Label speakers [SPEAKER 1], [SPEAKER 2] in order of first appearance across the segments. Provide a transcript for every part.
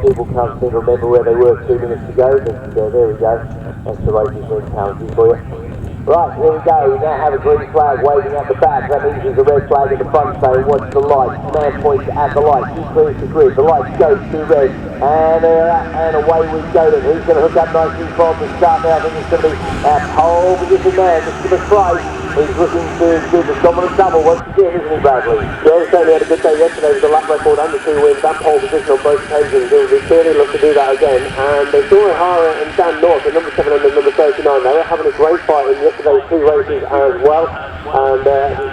[SPEAKER 1] people can't seem to remember where they were 2 minutes ago, but there we go. That's the racing team counting for you. Right, here we go. We now have a green flag waving at the back. That means there's a red flag in the front saying, watch the lights. Man points at the lights. He clears the grid. The lights go to red. And away we go then. Who's going to hook up nicely from the start now? I think it's going to be our pole position man, Mr. McRae. He's looking to do the dominant double once again, isn't he, Bradley? Yeah, so he had a good day yesterday with the lap record under 2 wins, that pole position on both occasions. He will clearly look to do that again. And Sean O'Hara and Dan North, at number 7 and number 39, they were having a great fight in yesterday's 2 races as well. And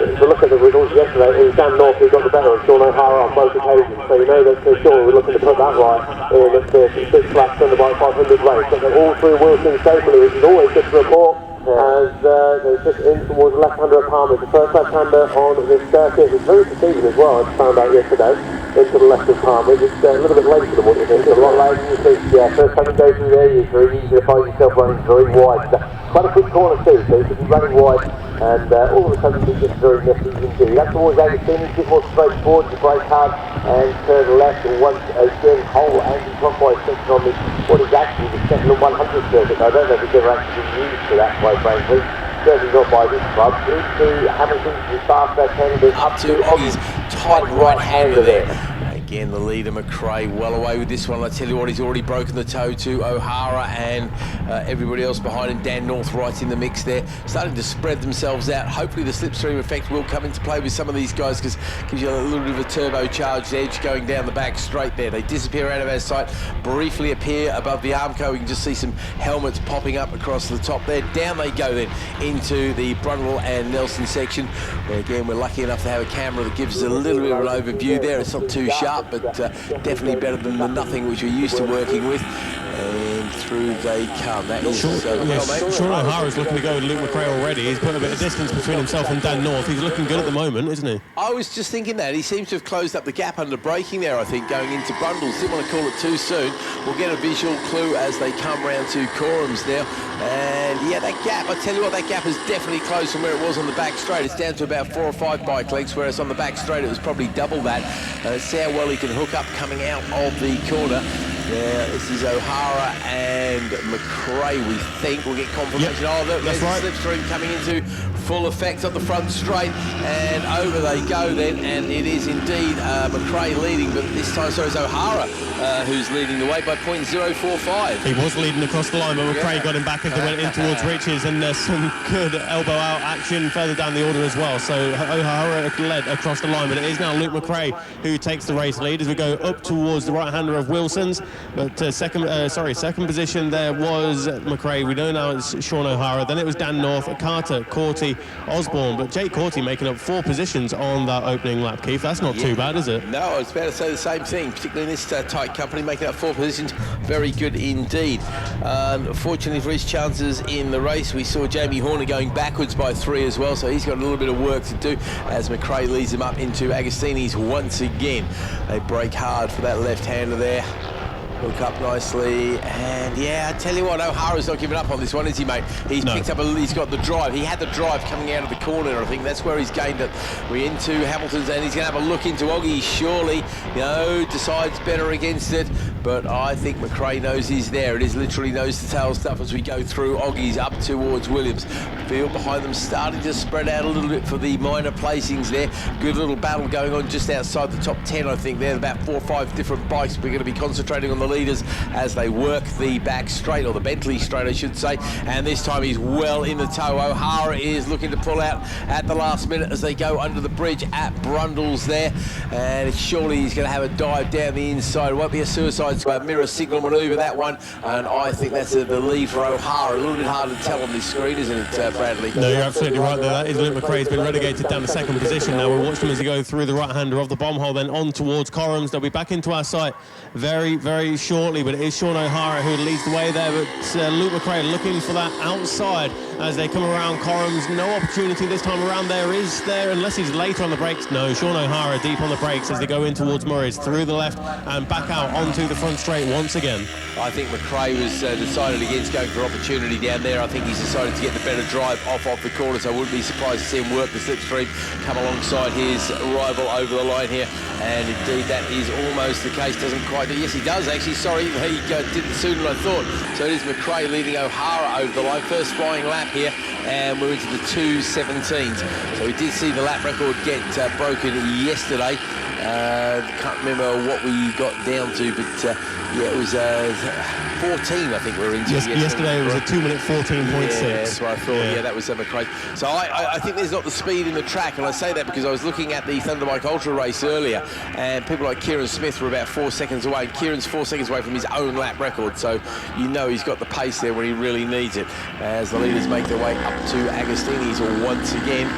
[SPEAKER 1] if you look at the results yesterday, it was Dan North who got the better of Sean O'Hara on both occasions. So you know that Sean was looking to put that right in the 6 laps ThunderBike 500 race. But they're all through Wilson safely, which is always good to report. As they took in towards the left-hander of Palmer. The first left-hander on this circuit was very deceiving as well, I found out yesterday, into the left of Palmer. It's a little bit later than what you think, a lot later than you think. Yeah, first time you go through there, you're very easy to find yourself running very wide. Quite a quick corner too, so you could be running wide, and all of a sudden you get very messy indeed. That's towards Agostini, a bit more straightforward, you brake hard, and turn left, and once again, whole anti-clockwise section on this, what is actually the Snetterton 100 circuit. I don't know if it's ever actually been used for that, quite frankly. Certainly not by this club. Into Hamilton, the faster candidate
[SPEAKER 2] up to Oggie's tight right-hander there. Again, the leader, McRae, well away with this one. I tell you what, he's already broken the toe to O'Hara and everybody else behind him. Dan North right in the mix there, starting to spread themselves out. Hopefully the slipstream effect will come into play with some of these guys, because it gives you a little bit of a turbocharged edge going down the back straight there. They disappear out of our sight, briefly appear above the Armco. We can just see some helmets popping up across the top there. Down they go then into the Brundle and Nelson section, where again we're lucky enough to have a camera that gives us a little bit of an overview there. It's not too sharp, but definitely better than the nothing which we're used to working with. And through they come. That is
[SPEAKER 3] Sean O'Hara's looking to go with Luke McRae already. He's put a bit of distance between himself and Dan North. He's looking good at the moment, isn't he?
[SPEAKER 2] I was just thinking that. He seems to have closed up the gap under braking there, I think, going into Brundles. Didn't want to call it too soon. We'll get a visual clue as they come round to Corums now. And yeah, that gap, I tell you what, that gap has definitely closed from where it was on the back straight. It's down to about 4 or 5 bike lengths, whereas on the back straight it was probably double that. See how well he can hook up coming out of the corner. Yeah, this is O'Hara and McRae, we think. We'll get confirmation.
[SPEAKER 3] Yep,
[SPEAKER 2] oh, look, there's
[SPEAKER 3] right.
[SPEAKER 2] the slipstream coming into full effect on the front straight, and over they go then, and it is indeed McRae leading, but this time so is O'Hara who's leading the way by .045.
[SPEAKER 3] He was leading across the line, but McRae got him back as they went in towards Riches, and there's some good elbow out action further down the order as well. So O'Hara led across the line, but it is now Luke McRae who takes the race lead as we go up towards the right-hander of Wilson's. But second position there was McRae. We know now it's Sean O'Hara. Then it was Dan North, Carter, Corty, Osborne. But Jake Corty making up 4 positions on that opening lap, Keith. That's not too bad, is it?
[SPEAKER 2] No, I was about to say the same thing, particularly in this tight company, making up 4 positions. Very good indeed. Fortunately for his chances in the race, we saw Jamie Horner going backwards by 3 as well, so he's got a little bit of work to do as McRae leads him up into Agostini's once again. They brake hard for that left-hander there. Hook up nicely, and yeah, I tell you what, O'Hara's not giving up on this one, is he, mate? He's picked up he's got the drive. He had the drive coming out of the corner, I think that's where he's gained it. We're into Hamilton's, and he's going to have a look into Oggie, surely, you know, decides better against it, but I think McRae knows he's there. It is literally nose-to-tail stuff as we go through Oggie's up towards Williams. Field behind them starting to spread out a little bit for the minor placings there. Good little battle going on just outside the top 10, I think. There about 4 or 5 different bikes. We're going to be concentrating on the leaders as they work the back straight, or the Bentley straight I should say, and this time he's well in the tow. O'Hara is looking to pull out at the last minute as they go under the bridge at Brundles there, and surely he's going to have a dive down the inside. It won't be a suicide mirror signal manoeuvre, that one, and I think that's the lead for O'Hara. A little bit hard to tell on this screen, isn't it, Bradley?
[SPEAKER 3] No, you're absolutely right there. That is Luke McRae. He's been relegated down to 2nd position now. We'll watch him as he goes through the right-hander of the bomb hole, then on towards Corums. They'll be back into our sight very, very shortly, but it is Sean O'Hara who leads the way there, but Luke McRae looking for that outside as they come around Corums. No opportunity this time around there, is there, unless he's later on the brakes. No, Sean O'Hara deep on the brakes as they go in towards Murray's, through the left and back out onto the front straight once again.
[SPEAKER 2] I think McRae was decided against going for opportunity down there. I think he's decided to get the better drive off the corner, so I wouldn't be surprised to see him work the slipstream, come alongside his rival over the line here, and indeed that is almost the case. Doesn't quite do. Yes, he does actually. actually, sorry, he did it sooner than I thought. So it is McRae leading O'Hara over the line. First flying lap here, and we're into the 2:17s. So we did see the lap record get broken yesterday. Can't remember what we got down to, but yeah, it was 14, I think we were into.
[SPEAKER 3] Yesterday it was a 2-minute 14.6.
[SPEAKER 2] Yeah, that's what I thought. Yeah, that was McRae. So I think there's not the speed in the track, and I say that because I was looking at the ThunderBike Ultra race earlier, and people like Kieran Smith were about 4 seconds away. Kieran's 4 seconds away from his own lap record, so you know he's got the pace there when he really needs it. As the leaders make their way up to Agostini's once again.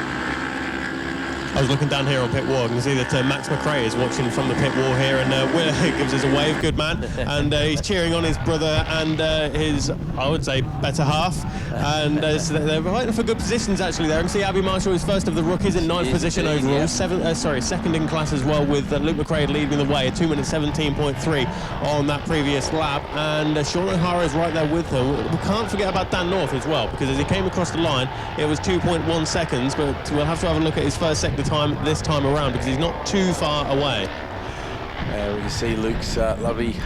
[SPEAKER 3] I was looking down here on pit wall. I can see that Max McRae is watching from the pit wall here, and Will gives us a wave, good man, and he's cheering on his brother and his, I would say, better half, and so they're fighting for good positions actually there. I can see Abby Marshall is first of the rookies in 9th position overall, yeah. Second in class as well, with Luke McRae leading the way, a 2-minute 17.3 on that previous lap, and Sean O'Hara is right there with him. We can't forget about Dan North as well, because as he came across the line, it was 2.1 seconds, but we'll have to have a look at his first sector time this time around, because he's not too far away.
[SPEAKER 2] We can see Luke's lovely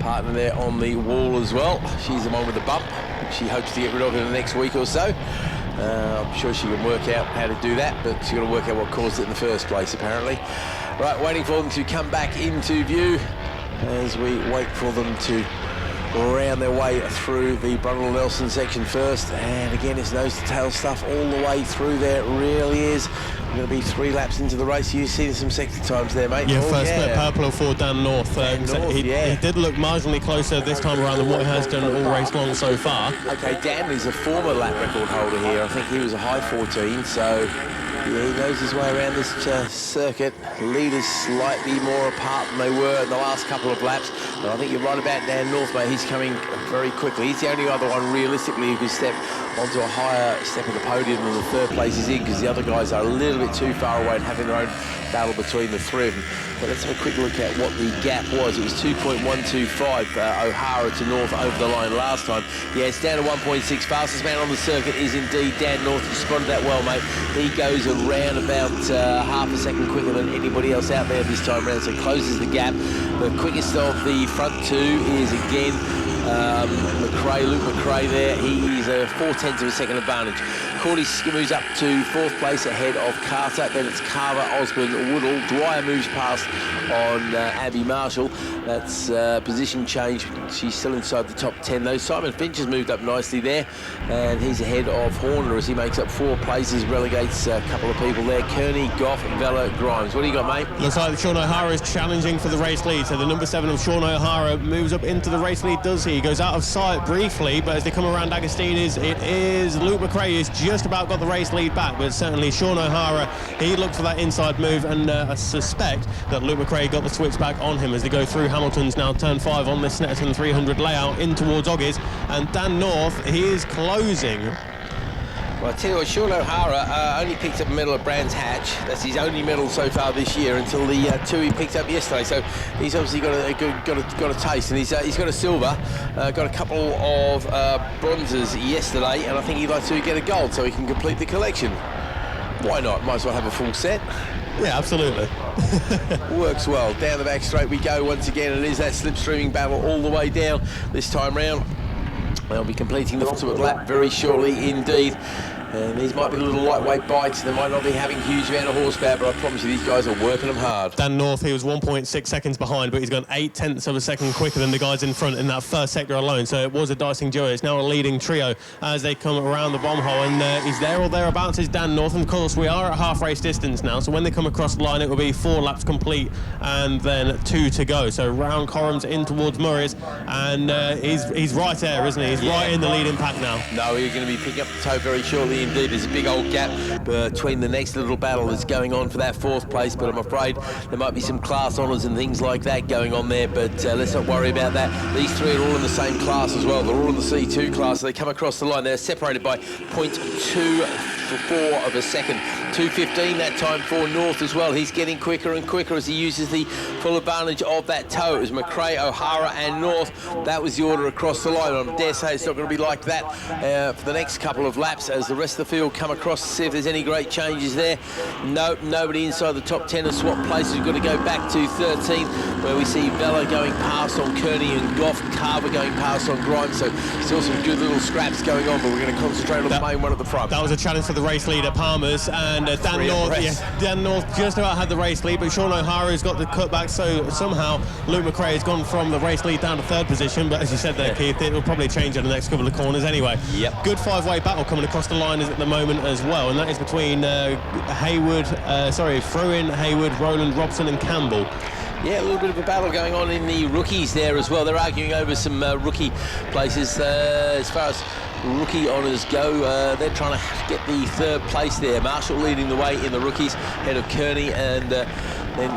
[SPEAKER 2] partner there on the wall as well. She's the one with the bump. She hopes to get rid of it in the next week or so. I'm sure she can work out how to do that, but she's got to work out what caused it in the first place, apparently. Right, waiting for them to come back into view as we wait for them to round their way through the Brundle Nelson section first, and again it's nose to tail stuff all the way through there. It really is. We're going to be 3 laps into the race. You've seen some sector times there, mate.
[SPEAKER 3] Yeah, first purple for Dan North. He did look marginally closer this time around than what he has done all race long so far.
[SPEAKER 2] Okay, Dan is a former lap record holder here. I think he was a high 14, so yeah, he knows his way around this circuit. Leaders slightly more apart than they were in the last couple of laps, but I think you're right about Dan North, mate. He's coming very quickly. He's the only other one realistically who can step onto a higher step of the podium than the third place is in, because the other guys are a little bit too far away and having their own battle between the three of them. But let's have a quick look at what the gap was. It was 2.125 O'Hara to North over the line last time. Yeah, it's down to 1.6. Fastest man on the circuit is indeed Dan North. You spotted that well, mate. He goes around about half a second quicker than anybody else out there this time around, so closes the gap. The quickest of the front two is again Luke McRae there. He is a 0.4 of a second advantage. Cordy moves up to 4th place ahead of Carter. Then it's Carver, Osborne, Woodall. Dwyer moves past on Abby Marshall. That's position change. She's still inside the top 10 though. Simon Finch has moved up nicely there, and he's ahead of Horner as he makes up 4 places, relegates a couple of people there. Kearney, Goff, Vella, Grimes. What do you got, mate?
[SPEAKER 3] Looks like Sean O'Hara is challenging for the race lead. So the number 7 of Sean O'Hara moves up into the race lead, does he? He goes out of sight briefly, but as they come around Agostini's, it is Luke McRae who's just about got the race lead back, but certainly Sean O'Hara, he looked for that inside move, and I suspect that Luke McRae got the switch back on him as they go through Hamilton's now turn 5 on this Snetterton 300 layout in towards Oggies, and Dan North, he is closing.
[SPEAKER 2] Well, I tell you what, Sean O'Hara only picked up a medal at Brands Hatch. That's his only medal so far this year, until the 2 he picked up yesterday. So he's obviously got a taste, and he's got a silver, got a couple of bronzes yesterday, and I think he'd like to get a gold so he can complete the collection. Why not? Might as well have a full set.
[SPEAKER 3] Yeah, absolutely.
[SPEAKER 2] Works well. Down the back straight we go once again, and it is that slipstreaming battle all the way down this time round. They'll be completing the ultimate lap very shortly indeed. And these might be little lightweight bikes. They might not be having huge amount of horsepower, but I promise you, these guys are working them hard.
[SPEAKER 3] Dan North, he was 1.6 seconds behind, but he's gone 0.8 of a second quicker than the guys in front in that first sector alone. So it was a dicing duo. It's now a leading trio as they come around the bomb hole, and he's there or thereabouts is Dan North. And of course, we are at half race distance now, so when they come across the line, it will be 4 laps complete and then 2 to go. So round Corrams in towards Murray's, and he's right there, isn't he? He's right in the leading pack now.
[SPEAKER 2] No, he's going to be picking up the toe very shortly indeed. There's a big old gap between the next little battle that's going on for that 4th place, but I'm afraid there might be some class honours and things like that going on there, but let's not worry about that. These 3 are all in the same class as well. They're all in the C2 class. They come across the line. They're separated by 0.24 of a second. 2:15 that time for North as well. He's getting quicker and quicker as he uses the full advantage of that toe. It was McRae, O'Hara and North. That was the order across the line. I dare say it's not going to be like that for the next couple of laps as the rest of the field come across to see if there's any great changes there. Nope, nobody inside the top 10 has swapped places. We've got to go back to 13 where we see Vella going past on Kearney and Goff, Carver going past on Grimes. So still some good little scraps going on, but we're going to concentrate on the main one at the front.
[SPEAKER 3] That was a challenge for the race lead at Palmer's, and Dan North just about had the race lead, but Sean O'Hara's got the cutback, so somehow Luke McRae has gone from the race lead down to third position, but as you said there, Keith, it will probably change in the next couple of corners anyway.
[SPEAKER 2] Yep.
[SPEAKER 3] Good five-way battle coming across the line at the moment as well, and that is between Fruin, Hayward, Rowland, Robson and Campbell.
[SPEAKER 2] Yeah, a little bit of a battle going on in the rookies there as well. They're arguing over some rookie places. As far as rookie honours go, they're trying to get the third place there. Marshall leading the way in the rookies, ahead of Kearney, and then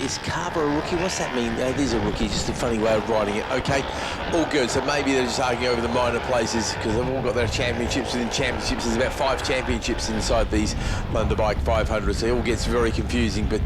[SPEAKER 2] is Carver a rookie? What's that mean? It is a rookie, just a funny way of writing it. Okay, all good. So maybe they're just arguing over the minor places because they've all got their championships within championships. There's about 5 championships inside these ThunderBike 500, so it all gets very confusing. But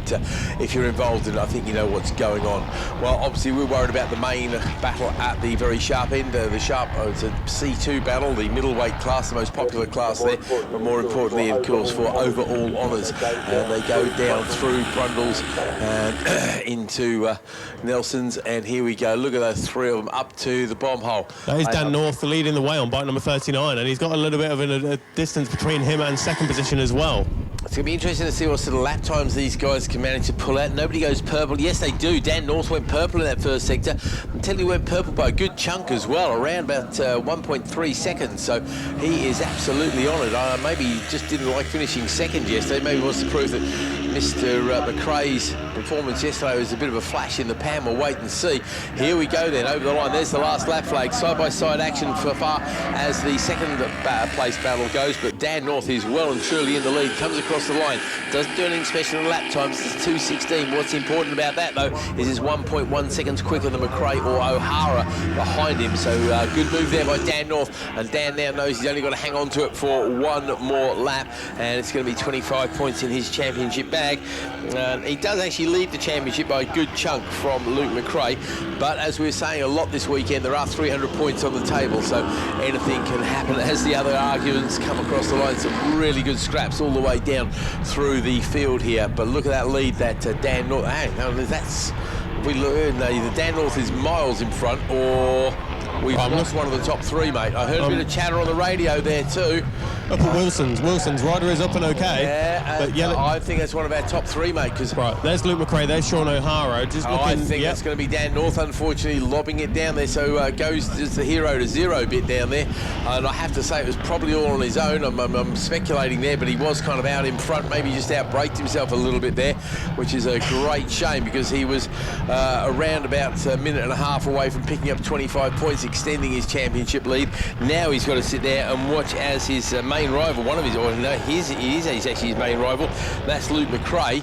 [SPEAKER 2] if you're involved in it, I think you know what's going on. Well, obviously we're worried about the main battle at the very sharp end. It's a C2 battle, the middleweight class, the most popular class there, but more importantly, of course, for overall honours. And they go down through Brundles and into Nelson's, and here we go. Look at those 3 of them up to the bomb hole.
[SPEAKER 3] That is Dan North leading the way on bike number 39, and he's got a little bit of a distance between him and second position as well.
[SPEAKER 2] It's going to be interesting to see what sort of lap times these guys can manage to pull out. Nobody goes purple. Yes, they do. Dan North went purple in that first sector. Until he went purple by a good chunk as well, around about 1.3 seconds. So he is absolutely on it. Maybe he just didn't like finishing second yesterday. Maybe wants to prove that Mr. McRae's performance yesterday was a bit of a flash in the pan. We'll wait and see. Here we go then, over the line. There's the last lap flag. Side-by-side action for far as the second place battle goes, but Dan North is well and truly in the lead. Comes across the line. Doesn't do anything special in lap times. It's 2:16. What's important about that, though, is he's 1.1 seconds quicker than McRae or O'Hara behind him. So good move there by Dan North, and Dan now knows he's only got to hang on to it for one more lap, and it's going to be 25 points in his championship bag. He does actually lead the championship by a good chunk from Luke McRae, but as we were saying a lot this weekend, there are 300 points on the table, so anything can happen as the other arguments come across the line. Some really good scraps all the way down through the field here, but look at that lead that Dan North. Hey, that's either Dan North is miles in front, or we've lost one of the top 3, mate. I heard a bit of chatter on the radio there too.
[SPEAKER 3] Up at Wilson's rider is up and okay.
[SPEAKER 2] Yeah, I think that's one of our top 3, mate.
[SPEAKER 3] Right, there's Luke McRae, there's Sean O'Hara.
[SPEAKER 2] I think that's going to be Dan North, unfortunately, lobbing it down there. So goes just the hero to 0 bit down there. And I have to say it was probably all on his own. I'm speculating there, but he was kind of out in front. Maybe just outbraked himself a little bit there, which is a great shame because he was around about a minute and a half away from picking up 25 points, extending his championship lead. Now he's got to sit there and watch as his main rival, he's actually his main rival, that's Luke McRae,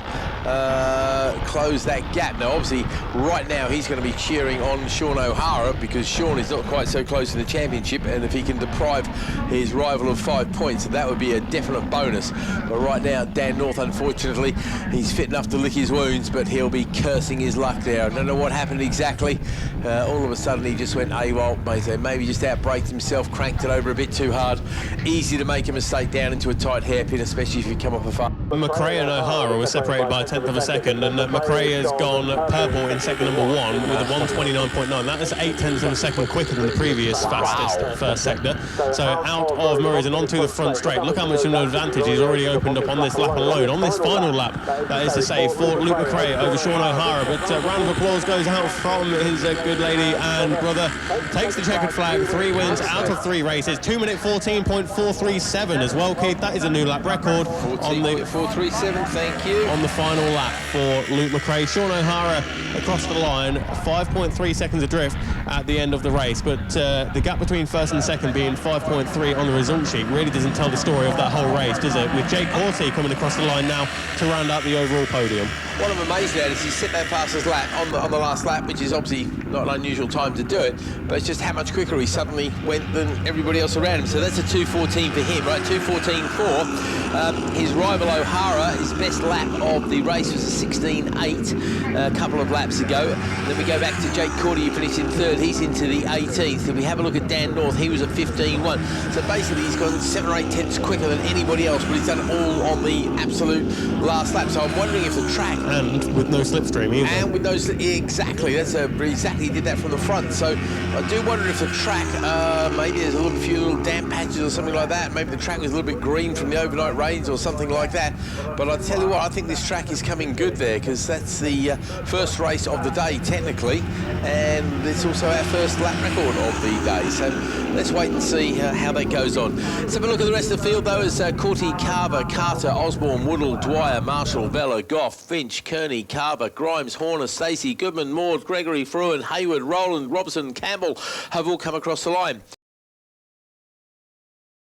[SPEAKER 2] close that gap. Now obviously right now he's going to be cheering on Sean O'Hara because Sean is not quite so close to the championship, and if he can deprive his rival of 5 points, that would be a definite bonus. But right now Dan North, unfortunately, he's fit enough to lick his wounds, but he'll be cursing his luck there. I don't know what happened exactly. All of a sudden he just went AWOL, maybe just outbraked himself, cranked it over a bit too hard. Easy to make a mistake down into a tight hairpin, especially if you come off a far.
[SPEAKER 3] McRae and O'Hara were separated by a 10th of a second, and McRae has gone purple in sector number 1 with a 1:29.9. That is 0.8 of a second quicker than the previous fastest first sector. So out of Murray's and onto the front straight. Look how much of an advantage he's already opened up on this lap alone. On this final lap, that is to say, for Luke McRae over Sean O'Hara. But round of applause goes out from his good lady and brother. Takes the checkered flag, 3 wins out of 3 races. 2-minute 14.437 as well, Keith. That is a new lap record.
[SPEAKER 2] 14.437, thank you.
[SPEAKER 3] On the final lap for Luke McRae. Sean O'Hara across the line, 5.3 seconds adrift at the end of the race. But the gap between first and second being 5.3 on the result sheet really doesn't tell the story of that whole race, does it? With Jake Horty coming across the line now to round out the overall podium.
[SPEAKER 2] What I'm amazed at is he's sitting there past his lap, on the last lap, which is obviously not an unusual time to do it, but it's just how much quicker he suddenly went than everybody else around him. So that's a 2:14 for him, right? 2:14.4. His rival O'Hara, his best lap of the race was a 16.8 a couple of laps ago. Then we go back to Jake Cordy, who finished in third. He's into the 18th. If we have a look at Dan North, he was a 15.1. So basically he's gone 7 or 8 tenths quicker than anybody else, but he's done it all on the absolute last lap. So I'm wondering if the track...
[SPEAKER 3] And with no slipstream either.
[SPEAKER 2] And with no... Exactly. That's exactly, he did that from the front. So I do wonder if the track, maybe there's a few little damp patches or something like that. Maybe the track was a little bit green from the overnight rains or something like that. But I tell you what, I think this track is coming good there, because that's the first race of the day, technically, and it's also our first lap record of the day. So let's wait and see how that goes on. Let's have a look at the rest of the field, though, as Corty, Carver, Carter, Osborne, Woodall, Dwyer, Marshall, Vella, Goff, Finch, Kearney, Carver, Grimes, Horner, Stacey, Goodman, Maud, Gregory, Fruin, Hayward, Rowland, Robson, Campbell have all come across the line.